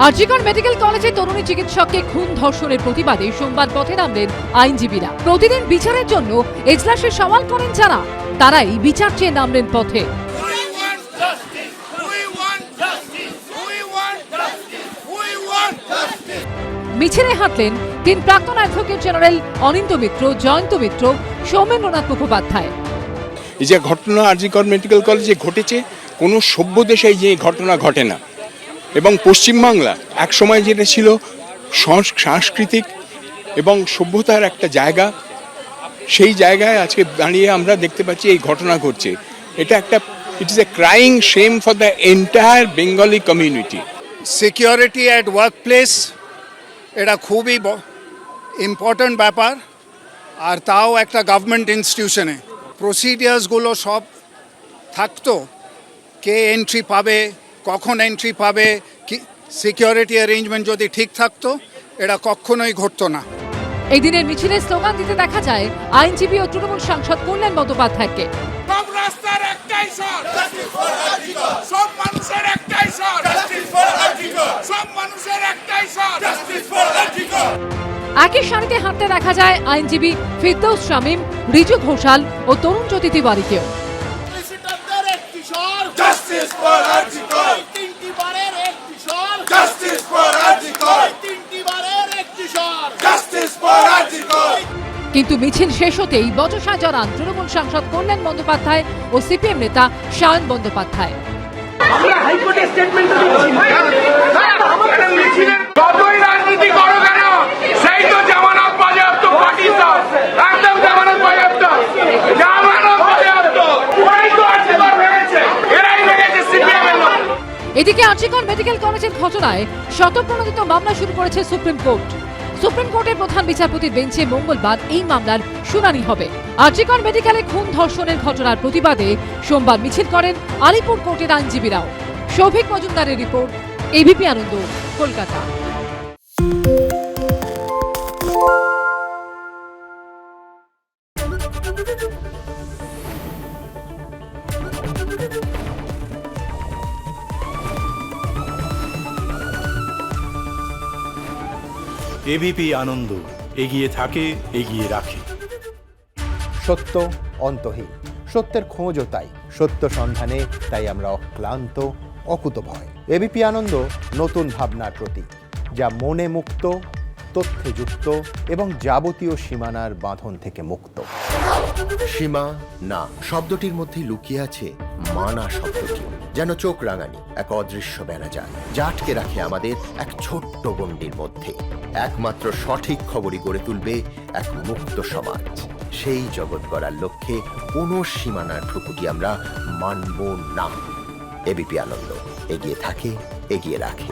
RG Kar medical কলেজে তরুণী চিকিৎসককে খুন ধর্ষণের প্রতিবাদে সোমবার পথে নামলেন আইনজীবীরা। প্রতিদিন বিচারের জন্য এজলাসে সওয়াল করেন যারা, তারাই বিচার চেয়ে নামলেন পথে। মিছিলে হাঁটলেন তিন প্রাক্তন অ্যাডভোকেট জেনারেল অনিন্দ মিত্র, জয়ন্ত মিত্র, সৌমেন্দ্রনাথ মুখোপাধ্যায়। এই যে ঘটনা আরজিকর মেডিকেল কলেজে ঘটেছে, কোনো সভ্য দেশে যে ঘটনা ঘটে না। এবং পশ্চিমবাংলা এক সময় যেটা ছিল সাংস্কৃতিক এবং সভ্যতার একটা জায়গা, সেই জায়গায় আজকে দাঁড়িয়ে আমরা দেখতে পাচ্ছি এই ঘটনা ঘটছে। এটা একটা it is a crying shame for the entire Bengali community. Security at work place এটা খুবই ইম্পর্ট্যান্ট ব্যাপার, আর তাও একটা গভর্নমেন্ট ইনস্টিটিউশনে প্রসিডিয়ার্সগুলো সব থাকতো। কে এন্ট্রি পাবে, কখন এন্ট্রি পাবে, কি সিকিউরিটি অ্যারেঞ্জমেন্ট যদি ঠিক থাকতো, এটা কখনোই ঘটতো না। এই দিনের মিছিলে স্লোগান দিতে দেখা যায় আইনজীবী ও তৃণমূল সাংসদ কল্যাণ বন্দ্যোপাধ্যায়কে। সব রাস্তার একটাই স্বর, সব মানুষের একটাই স্বর, সব মানুষের একটাই স্বর। একই সারিতে হাঁটতে দেখা যায় আইনজীবী ফিরদৌস শামীম, রিজু ঘোষাল ও তরুণ জ্যোতি তিওয়ারিকেও। কিন্তু মিছিল শেষ হতেই বচসায় জড়ান তৃণমূল সাংসদ কল্যাণ বন্দ্যোপাধ্যায় ও সিপিএম নেতা সায়ন বন্দ্যোপাধ্যায়। আমরা হাইকোর্টে স্টেটমেন্ট দিচ্ছি, যতই রাজনীতি করো কেন, সেই তো জামানত বাজেয়াপ্ত পার্টি, একদম জামানত বাজেয়াপ্ত, জামানত বাজেয়াপ্ত, ওরাই তো আর্জিকর ভেঙেছে, এরাই ভেঙেছে সিপিএম এর লোক। এদিকে আরজিকর মেডিকেল কলেজের ঘটনায় শতপ্রণোদিত মামলা শুরু করেছে সুপ্রিম কোর্ট। সুপ্রিম কোর্টের প্রধান বিচারপতির বেঞ্চে মঙ্গলবার এই মামলার শুনানি হবে। আরজিকর মেডিকেলে খুন ধর্ষণের ঘটনার প্রতিবাদে সোমবার মিছিল করেন আলিপুর কোর্টের আইনজীবীরাও। সৌভিক মজুমদারের রিপোর্ট, এবিপি আনন্দ, কলকাতা। এবিপি আনন্দ, এগিয়ে থাকে, এগিয়ে রাখে। সত্য অন্তহীন, সত্যের খোঁজও তাই, সত্য সন্ধানে তাই আমরা অক্লান্ত, অকুতভয়। এবিপি আনন্দ নতুন ভাবনার প্রতীক, যা মনে মুক্ত, তথ্যে যুক্ত এবং যাবতীয় সীমানার বাঁধন থেকে মুক্ত। সীমা না শব্দটির মধ্যে লুকিয়ে আছে মানা শব্দটি, যেন চোখ রাঙানি এক অদৃশ্য বেড়াজাল, যা আটকে রাখে আমাদের এক ছোট্ট গণ্ডির মধ্যে। একমাত্র সঠিক খবরই গড়ে তুলবে এক মুক্ত সমাজ। সেই জগৎ গড়ার লক্ষ্যে কোনো সীমানার ঠুকুটি আমরা মানব না। এবিপি আনন্দ, এগিয়ে থাকে, এগিয়ে রাখে।